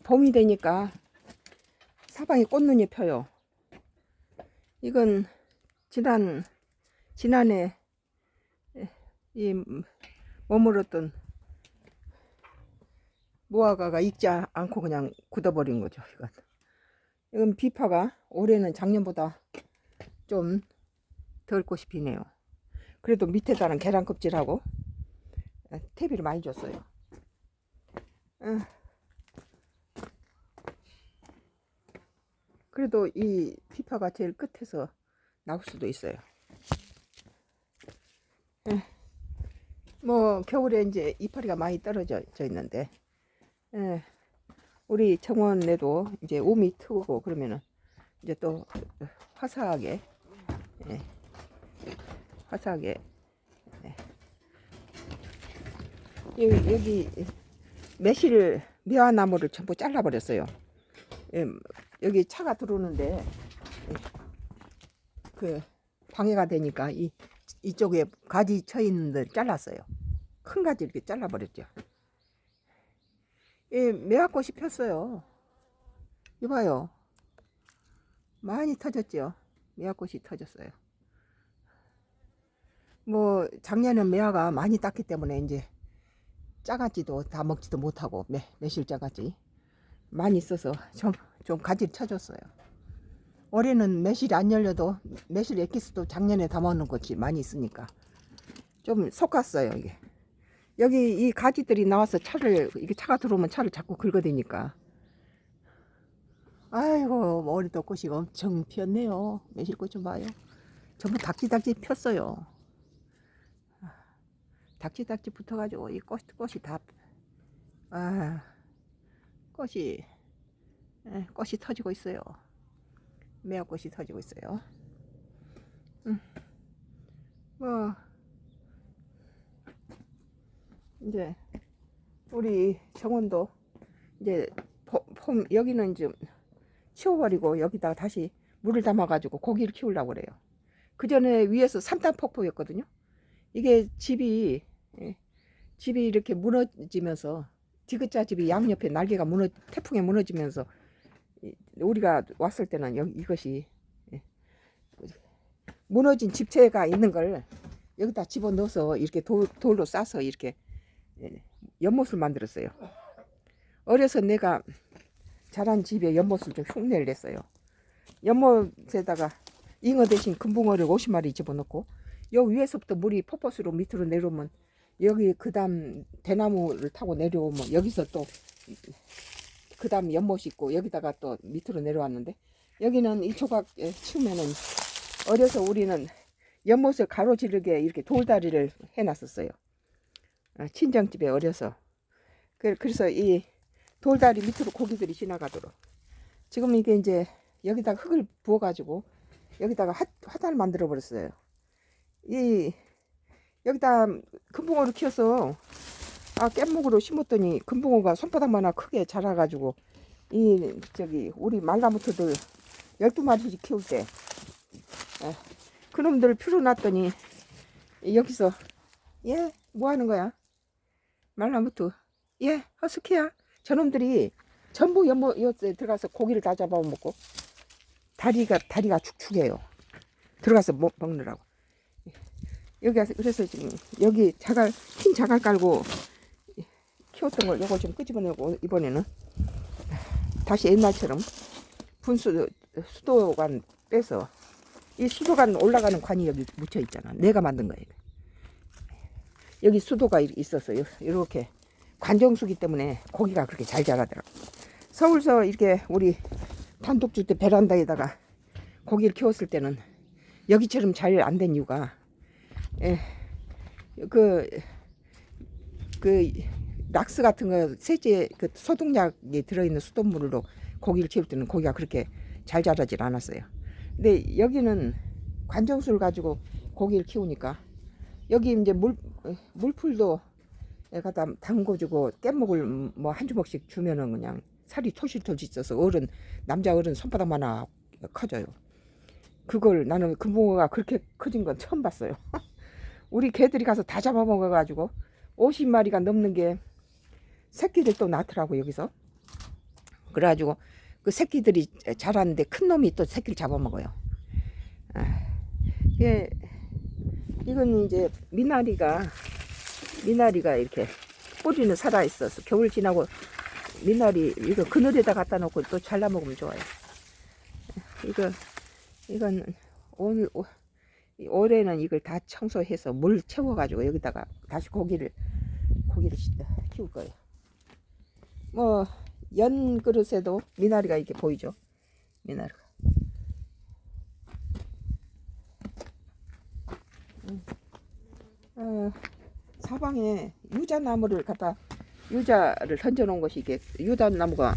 봄이 되니까 사방에 꽃눈이 펴요. 이건 지난해 이 머물렀던 무화과가 익지 않고 그냥 굳어버린 거죠. 이건 비파가 올해는 작년보다 좀 덜 꽃이 피네요. 그래도 밑에다는 계란 껍질하고 퇴비를 많이 줬어요. 그래도 이 피파가 제일 끝에서 나올 수도 있어요. 뭐 겨울에 이제 이파리가 많이 떨어져 있는데 우리 정원에도 이제 오미 트고 그러면은 이제 또 화사하게 화사하게 여기 매실 미화나무를 전부 잘라버렸어요. 여기 차가 들어오는데 그 방해가 되니까 이쪽에 가지 쳐 있는 데 잘랐어요. 큰 가지 이렇게 잘라버렸죠. 매화꽃이 폈어요. 이봐요. 많이 터졌죠. 매화꽃이 터졌어요. 뭐 작년에 매화가 많이 땄기 때문에 이제 짜가지도 다 먹지도 못하고 매실 짜가지 많이 있어서 좀 가지를 쳐줬어요. 올해는 매실이 안 열려도 매실 엑기스도 작년에 담아놓은 것이 많이 있으니까 좀 속았어요. 이게 여기 이 가지들이 나와서 이게 차가 들어오면 차를 자꾸 긁어대니까 아이고 머리도 꽃이 엄청 피었네요. 매실꽃 좀 봐요. 전부 닥지닥지 폈어요. 닥지닥지 붙어가지고 이 꽃이 다 꽃이 터지고 있어요. 매화꽃이 터지고 있어요. 뭐 이제 우리 정원도 이제 여기는 좀 치워버리고 여기다가 다시 물을 담아가지고 고기를 키우려고 그래요. 그 전에 위에서 산탄폭포였거든요. 이게 집이 이렇게 무너지면서 디귿자 집이 양옆에 날개가 태풍에 무너지면서 우리가 왔을 때는 이것이 무너진 집체가 있는 걸 여기다 집어넣어서 이렇게 돌로 싸서 이렇게 연못을 만들었어요. 어려서 내가 자란 집에 연못을 좀 흉내를 냈어요. 연못에다가 잉어 대신 금붕어를 50마리 집어넣고 여 위에서부터 물이 폭포수로 밑으로 내려오면 여기 그 다음 대나무를 타고 내려오면 여기서 또 그 다음 연못이 있고 여기다가 또 밑으로 내려왔는데 여기는 이 조각에 치우면은 어려서 우리는 연못을 가로지르게 이렇게 돌다리를 해놨었어요. 친정집에 어려서 그래서 이 돌다리 밑으로 고기들이 지나가도록 지금 이게 이제 여기다가 흙을 부어가지고 여기다가 화단을 만들어 버렸어요. 여기다 금붕어를 키워서 깻목으로 심었더니 금붕어가 손바닥만한 크게 자라가지고 우리 말나무트들 12마리씩 키울 때 그놈들 풀어놨더니 여기서 뭐 하는 거야? 말나무트 허스키야. 저놈들이 전부 연못에 들어가서 고기를 다 잡아먹고 다리가 축축해요. 들어가서 먹느라고. 그래서 지금 여기 흰 자갈 깔고 키웠던 걸 요걸 좀 끄집어내고 이번에는 다시 옛날처럼 수도관 빼서 이 수도관 올라가는 관이 여기 묻혀 있잖아. 내가 만든 거예요. 여기 수도가 있어서 이렇게 관정수기 때문에 고기가 그렇게 잘 자라더라고. 서울서 이렇게 우리 단독주택 베란다에다가 고기를 키웠을 때는 여기처럼 잘 안 된 이유가 락스 같은 거 세제 소독약이 들어있는 수돗물로 고기를 키울 때는 고기가 그렇게 잘 자라질 않았어요. 근데 여기는 관정수를 가지고 고기를 키우니까 여기 이제 물풀도 갖다 담궈주고 깻목을 뭐 한 주먹씩 주면은 그냥 살이 토실토실 있어서 남자 어른 손바닥만한 커져요. 그걸 나는 금붕어가 그렇게 커진 건 처음 봤어요. 우리 개들이 가서 다 잡아먹어가지고 50마리가 넘는 게 새끼들 또 낳더라고 여기서. 그래가지고 그 새끼들이 자랐는데 큰 놈이 또 새끼를 잡아먹어요. 예, 이건 이제 미나리가 이렇게 뿌리는 살아있어서 겨울 지나고 미나리 이거 그늘에다 갖다 놓고 또 잘라 먹으면 좋아요. 이건 올해는 이걸 다 청소해서 물 채워가지고 여기다가 다시 고기를 키울 거예요. 뭐 연 그릇에도 미나리가 이렇게 보이죠. 미나리가. 사방에 유자나무를 유자를 던져 놓은 것이 이게 유자나무가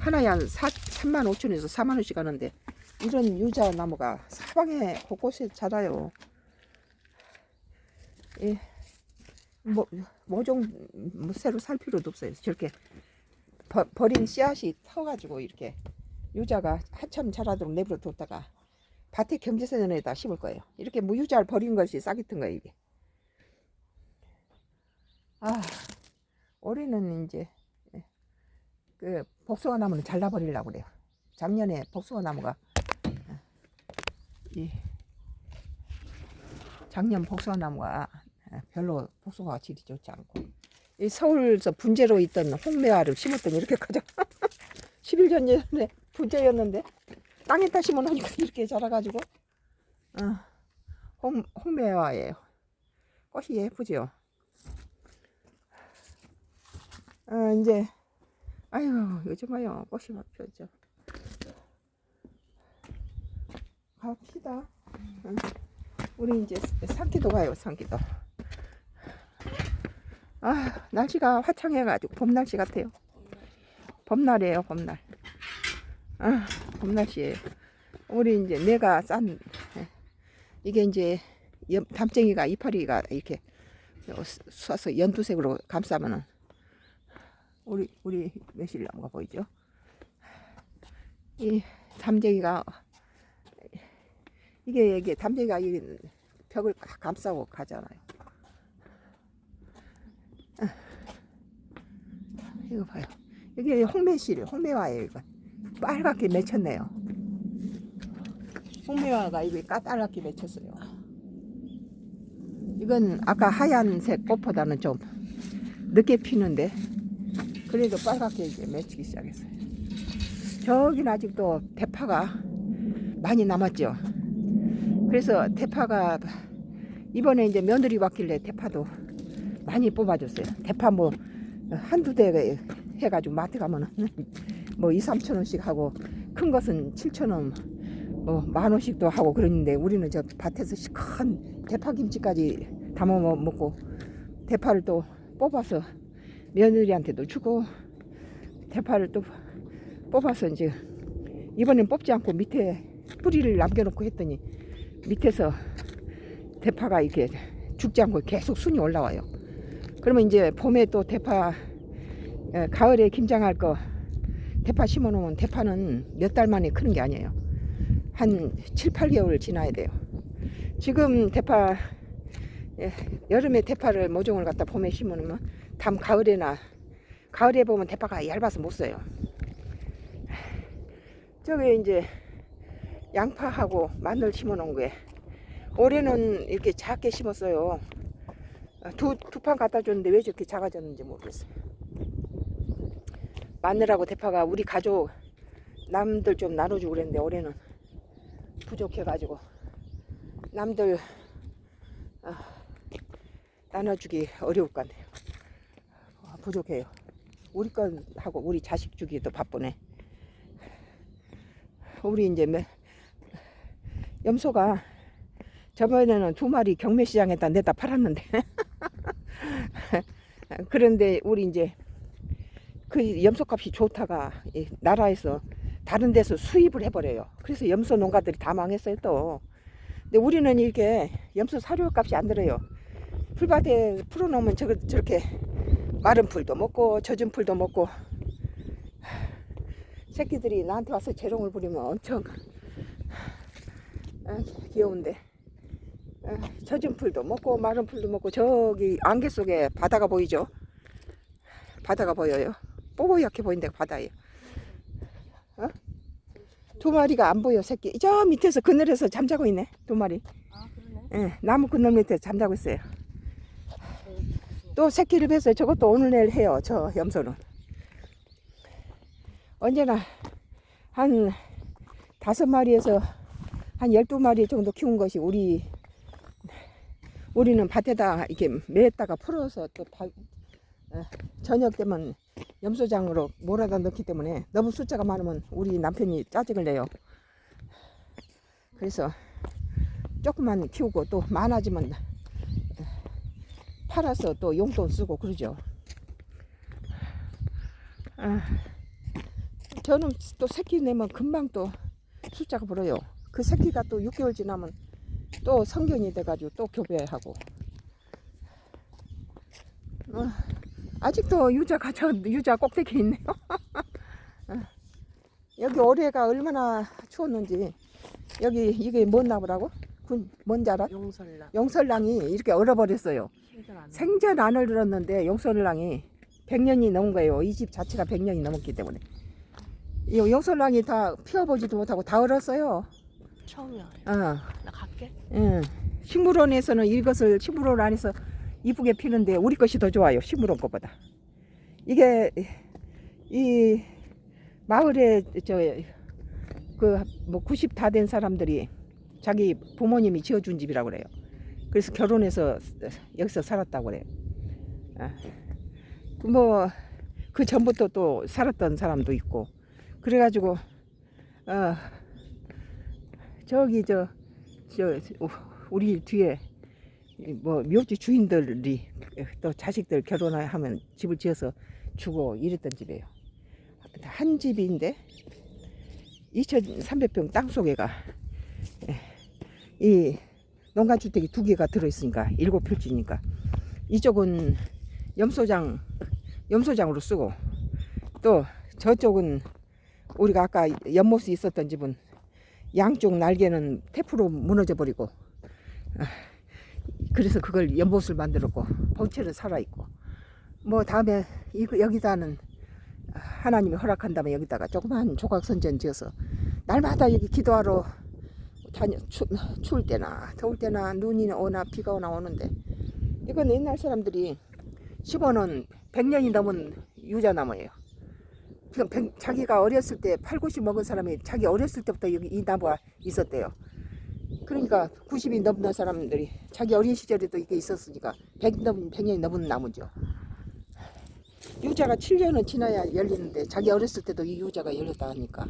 하나에 한 35,000원에서 40,000원씩 하는데 이런 유자나무가 사방에 곳곳에 자라요. 예, 새로 살 필요도 없어요. 저렇게 버린 씨앗이 터가지고 이렇게 유자가 한참 자라도록 내버려 뒀다가 밭에 경제선에다 심을 거예요. 이렇게 무유자를 버린 것이 싹이 튼 거예요 이게. 올해는 이제 그 복숭아 나무는 잘라버리려고 그래요. 작년에 복숭아 나무가 작년 복숭아 나무가 별로 복숭아가 질이 좋지 않고 이 서울에서 분재로 있던 홍매화를 심었더니 이렇게 커져. 10일 전에 분재였는데 땅에다 심어놓으니까 이렇게 자라가지고 홍매화예요. 꽃이 예쁘죠. 이제 아유 요즘 와요 꽃이 막 폈죠. 갑시다. 우리 이제 산기도 가요. 산기도. 날씨가 화창해가지고 봄날씨 같아요. 봄날이에요. 봄날. 봄날씨에요. 우리 이제 내가 싼 이게 이제 담쟁이가 이파리가 이렇게 쏴서 연두색으로 감싸면은 우리 매실나무가 보이죠? 이 담쟁이가 이게 담쟁이가 이 벽을 감싸고 가잖아요. 이거 봐요. 이게 홍매화예요. 이거 빨갛게 맺혔네요. 홍매화가 이게 까딱하게 맺혔어요. 이건 아까 하얀색 꽃보다는 좀 늦게 피는데 그래도 빨갛게 이제 맺히기 시작했어요. 저기는 아직도 대파가 많이 남았죠. 그래서 대파가 이번에 이제 며느리 왔길래 대파도 많이 뽑아줬어요. 대파 뭐 한두 대 해가지고 마트 가면은 뭐 2-3천원씩 하고 큰 것은 7천원 뭐 10,000원씩도 하고 그러는데 우리는 저 밭에서 시큰 대파김치까지 담아 먹고 대파를 또 뽑아서 며느리한테도 주고 대파를 또 뽑아서 이제 이번엔 뽑지 않고 밑에 뿌리를 남겨놓고 했더니 밑에서 대파가 이렇게 죽지 않고 계속 순이 올라와요. 그러면 이제 봄에 또 대파 가을에 김장할 거 대파 심어 놓으면 대파는 몇 달 만에 크는 게 아니에요. 한 7-8개월 지나야 돼요. 지금 대파 여름에 대파를 모종을 갖다 봄에 심어 놓으면 다음 가을에 보면 대파가 얇아서 못 써요. 저기 이제 양파하고 마늘 심어 놓은 거에 올해는 이렇게 작게 심었어요. 두 판 갖다 줬는데 왜 저렇게 작아졌는지 모르겠어요. 마늘하고 대파가 우리 가족 남들 좀 나눠주고 그랬는데 올해는 부족해가지고 남들 나눠주기 어려울 것 같네요. 부족해요. 우리 건 하고 우리 자식 주기도 바쁘네. 우리 이제 염소가 저번에는 2마리 경매시장에다 내다 팔았는데 그런데 우리 이제 그 염소값이 좋다가 나라에서 다른 데서 수입을 해버려요. 그래서 염소 농가들이 다 망했어요 또. 근데 우리는 이렇게 염소 사료값이 안 들어요. 풀밭에 풀어놓으면 저렇게 마른 풀도 먹고 젖은 풀도 먹고 새끼들이 나한테 와서 재롱을 부리면 엄청 귀여운데 젖은 풀도 먹고 마른 풀도 먹고 저기 안개 속에 바다가 보이죠? 바다가 보여요. 뽀얗게 보이는데 바다예요. 어? 두 마리가 안 보여 새끼. 저 밑에서 그늘에서 잠자고 있네 두 마리. 아 그러네. 예, 나무 그늘 밑에 잠자고 있어요. 또 새끼를 뵀어요. 저것도 오늘 내일 해요. 저 염소는 언제나 한 5마리에서 한 12마리 정도 키운 것이 우리는 밭에다 이렇게 매다가 풀어서 또 저녁 되면 염소장으로 몰아다 넣기 때문에 너무 숫자가 많으면 우리 남편이 짜증을 내요. 그래서 조금만 키우고 또 많아지면 팔아서 또 용돈 쓰고 그러죠. 저는 또 새끼 내면 금방 또 숫자가 불어요. 그 새끼가 또 6개월 지나면 또 성견이 돼가지고 또 교배하고. 아직도 유자가 저 유자 꼭대기에 있네요. 여기 올해가 얼마나 추웠는지. 여기 이게 뭔 나무라고? 뭔 자라? 용설랑. 용설랑이 이렇게 얼어버렸어요. 생전 안 얼었는데 용설랑이 100년이 넘은 거예요. 이 집 자체가 100년이 넘었기 때문에. 이 용설랑이 다 피워보지도 못하고 다 얼었어요. 처음이야. 어. 나 갈게. 응. 식물원에서는 이것을 식물원 안에서 이쁘게 피는데 우리 것이 더 좋아요. 식물원 것보다. 이게 이 마을에 뭐 90 다 된 사람들이 자기 부모님이 지어준 집이라고 그래요. 그래서 결혼해서 여기서 살았다고 그래요. 뭐 그 전부터 또 살았던 사람도 있고 그래가지고 저기 저 우리 뒤에 뭐 묘지 주인들이 또 자식들 결혼하면 집을 지어서 주고 이랬던 집이에요. 한 집인데 2,300평 땅 속에가 이 농가주택이 2개가 들어있으니까 7필지니까 이쪽은 염소장으로 쓰고 또 저쪽은 우리가 아까 연못이 있었던 집은 양쪽 날개는 테프로 무너져 버리고 그래서 그걸 연못을 만들었고 본체는 살아있고 뭐 다음에 여기다는 하나님이 허락한다면 여기다가 조그만 조각선전 지어서 날마다 여기 기도하러 추울 때나 더울 때나 눈이 오나 비가 오는데 이건 옛날 사람들이 심어놓은 100년이 넘은 유자나무예요. 그럼 자기가 어렸을 때 8, 90 먹은 사람이 자기 어렸을 때부터 여기 이 나무가 있었대요. 그러니까 90이 넘는 사람들이 자기 어린 시절에도 이게 있었으니까 100년이 넘은 나무죠. 유자가 7년은 지나야 열리는데 자기 어렸을 때도 이 유자가 열렸다 하니까.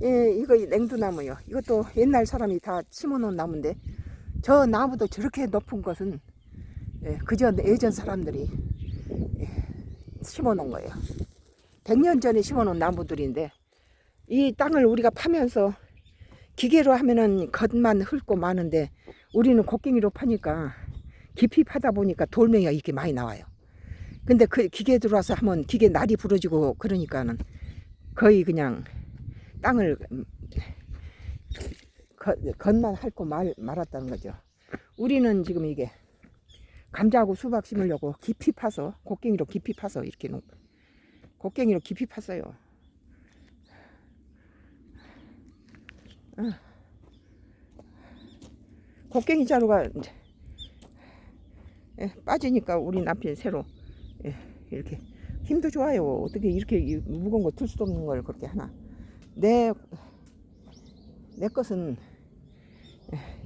예, 이거 냉두나무요. 이것도 옛날 사람이 다 심어놓은 나무인데 저 나무도 저렇게 높은 것은 그저 예전 사람들이 심어놓은 거예요. 100년 전에 심어놓은 나무들인데 이 땅을 우리가 파면서 기계로 하면은 겉만 훑고 마는데 우리는 곡괭이로 파니까 깊이 파다 보니까 돌멩이가 이렇게 많이 나와요. 근데 그 기계 들어와서 하면 기계 날이 부러지고 그러니까는 거의 그냥 땅을 겉만 핥고 말았다는 거죠. 우리는 지금 이게 감자하고 수박 심으려고 깊이 파서 곡괭이로 깊이 파서 이렇게 곡괭이로 깊이 팠어요. 곡괭이 자루가 빠지니까 우리 남편이 새로 이렇게 힘도 좋아요. 어떻게 이렇게 무거운 거 들 수도 없는 걸 그렇게 하나. 내 것은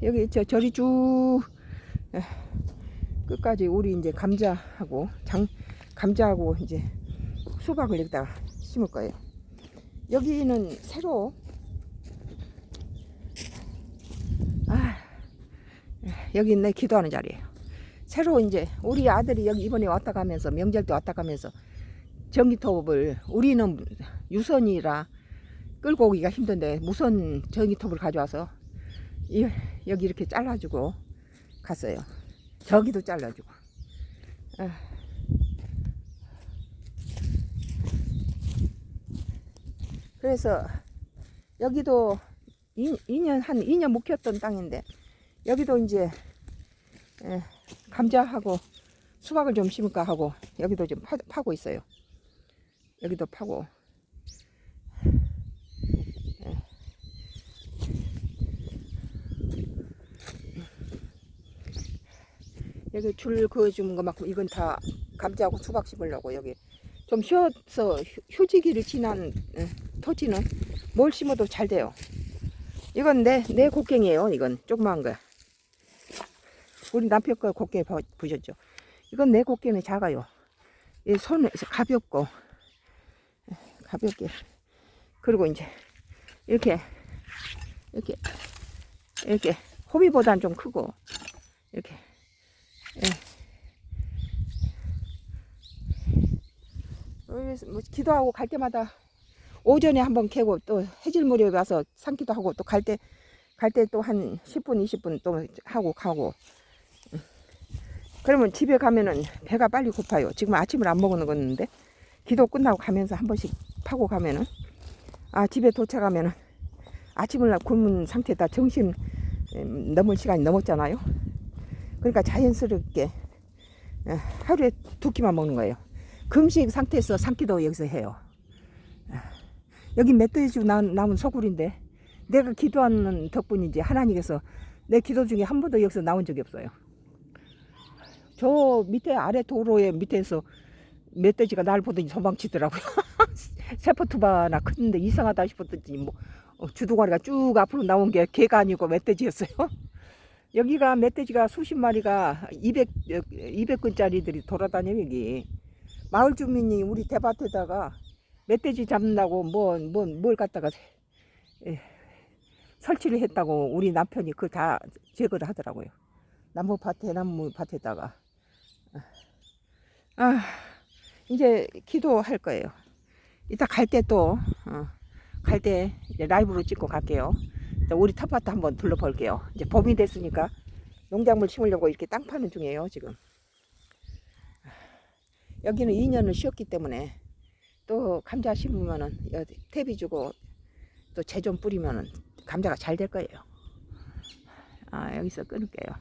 여기 저리 쭉 끝까지 우리 이제 감자하고 감자하고 이제 수박을 여기다가 심을 거예요. 여기는 새로 여기 내 기도하는 자리예요. 새로 이제 우리 아들이 여기 이번에 왔다 가면서 명절 때 왔다 가면서 전기톱을 우리는 유선이라 끌고 오기가 힘든데 무선 전기톱을 가져와서 여기 이렇게 잘라주고 갔어요. 저기도 잘라주고. 그래서 여기도 한 2년 묵혔던 땅인데 여기도 이제 감자하고 수박을 좀 심을까 하고 여기도 좀 파고 있어요. 여기도 파고. 여기 줄 그어주는 것만큼 이건 다 감자하고 수박 심으려고. 여기 좀 쉬어서 휴지기를 지난 토지는 뭘 심어도 잘 돼요. 이건 내 곡괭이에요. 이건 조그만 거. 우리 남편 거 곡괭이 보셨죠? 이건 내 곡괭이는 작아요. 이 손에 가볍고 가볍게. 그리고 이제 이렇게 호미보다는 좀 크고 이렇게. 뭐 기도하고 갈 때마다 오전에 한번 캐고 또 해질 무렵에 와서 삼기도 하고 또 갈 때 또 한 10분 20분 또 하고 가고. 그러면 집에 가면은 배가 빨리 고파요. 지금 아침을 안 먹는 건데 기도 끝나고 가면서 한 번씩 파고 가면은 집에 도착하면은 아침을 굶은 상태다. 점심 넘을 시간이 넘었잖아요. 그러니까 자연스럽게 하루에 2끼만 먹는 거예요. 금식 상태에서 삼기도 여기서 해요. 여기 멧돼지로 나온 소굴인데 내가 기도하는 덕분인지 하나님께서 내 기도 중에 한 번도 여기서 나온 적이 없어요. 저 밑에 아래 도로에 밑에서 멧돼지가 날 보더니 도망치더라고요. 세포투바나 큰데 이상하다 싶었더니 뭐 주둥아리가 쭉 앞으로 나온 게 개가 아니고 멧돼지였어요. 여기가 멧돼지가 수십 마리가 200근짜리들이 돌아다녀. 여기 마을 주민이 우리 대밭에다가 멧돼지 잡는다고 뭘 갖다가 설치를 했다고 우리 남편이 그걸 다 제거를 하더라고요. 나무 밭에다가. 이제 기도할 거예요. 이따 갈 때 또 갈 때 라이브로 찍고 갈게요. 우리 텃밭도 한번 둘러볼게요. 이제 봄이 됐으니까 농작물 심으려고 이렇게 땅 파는 중이에요. 지금 여기는 2년을 쉬었기 때문에 또 감자 심으면은 퇴비 주고 또 재 좀 뿌리면은 감자가 잘 될 거예요. 여기서 끊을게요.